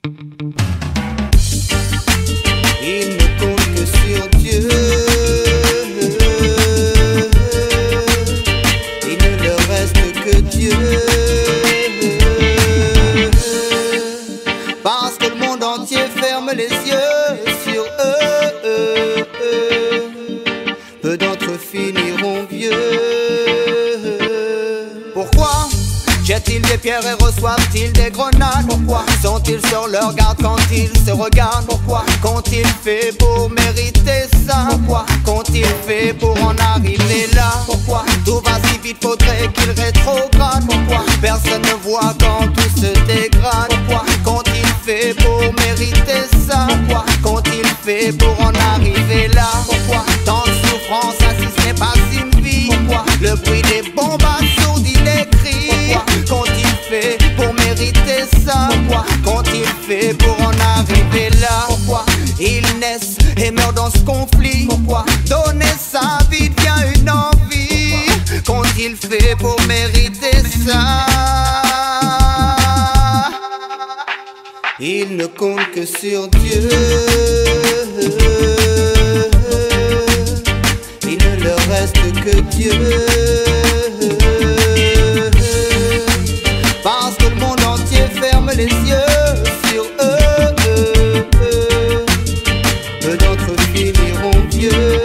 Ils ne comptent que sur Dieu. Il ne leur reste que Dieu. Parce que le monde entier ferme les yeux sur eux. Peu d'entre eux finiront vieux. Pourquoi jettent-ils des pierres et reçoivent-ils des grenades? Pourquoi sont-ils sur leur garde quand ils se regardent? Pourquoi qu'ont-ils fait pour mériter ça? Pourquoi qu'ont-ils fait pour en arriver là? Pourquoi tout va si vite, faudrait qu'ils rétrogradent? Pourquoi personne ne voit quand tout se dégrade? Pourquoi qu'ont-ils fait pour mériter ça? Pourquoi qu'ont-ils fait pour en arriver là? Pourquoi tant de souffrance, ainsi ce n'est pas une vie? Pourquoi le bruit des bombes assourdit les cris? Pourquoi qu'ont-ils fait pour mériter ça? Pourquoi qu'ont-ils fait pour en arriver là? Pourquoi ils naissent et meurent dans ce conflit? Pourquoi donner sa vie devient une envie? Qu'ont-ils fait pour mériter ça? Ils ne comptent que sur Dieu. Il ne leur reste que Dieu. Parce que le monde entier ferme les yeux sur eux. Peu d'entre eux finiront vieux.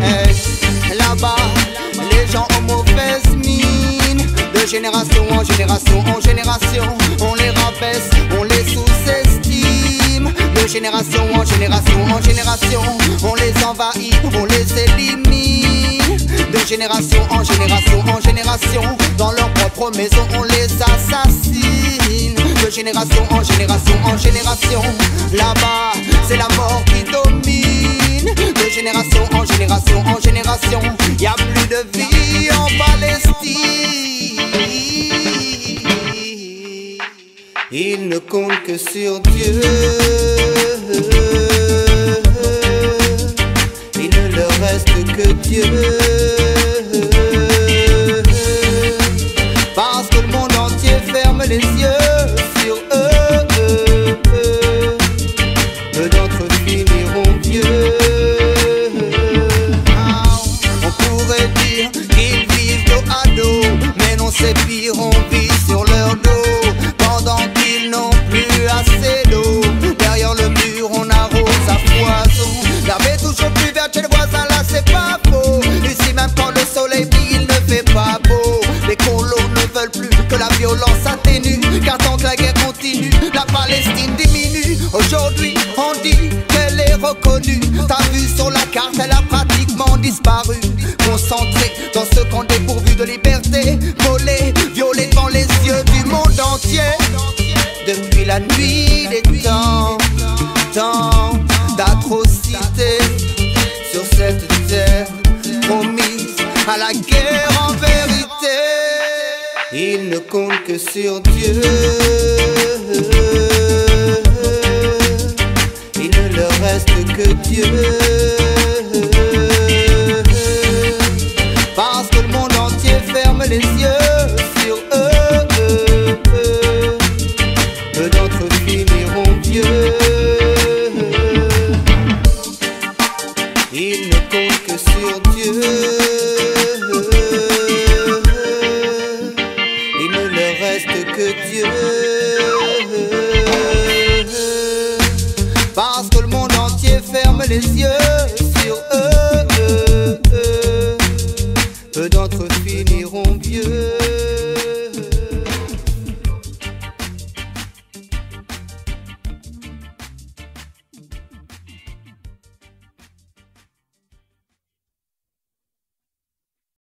Hey, là-bas, les gens ont mauvaise mine. De génération en génération en génération, on les rabaisse, on les sous-estime. De génération en génération en génération, on les envahit, on les élimine. De génération en génération en génération, dans leur propre maison on les assassine. De génération en génération en génération, là-bas c'est la mort qui domine. De génération en génération en génération, y a plus de vie en Palestine. Ils ne comptent que sur Dieu. Il ne leur reste que Dieu. Parce que le monde entier ferme les yeux sur eux. Peu d'entre eux finiront vieux. On pourrait dire qu'ils vivent dos à dos, mais non c'est pire, on vit sur leur dos. Pendant qu'ils n'ont plus assez d'eau, derrière le mur on arrose à foison. L'herbe est toujours plus verte chez le voisin, là c'est pas faux. Ici même quand le soleil brille, il ne fait pas beau. Les colos ne veulent plus que la violence atténue, car tant que la guerre continue, la Palestine diminue. Aujourd'hui on dit qu'elle est reconnue. T'as vu sur la carte, elle a pratiquement disparu. Concentrée dans ce camp dépourvu de liberté, volée, violée devant les yeux du monde entier. Depuis la nuit des temps, tant d'atrocités sur cette terre promise à la guerre en vérité. Ils ne comptent que sur Dieu. Il ne leur reste que Dieu. Parce que le monde entier ferme les yeux sur eux. Peu d'entre eux finiront vieux. Ils ne comptent que sur Dieu. Il ne leur reste que Dieu. Parce que le monde entier ferme les yeux sur eux. Peu d'entre eux finiront vieux.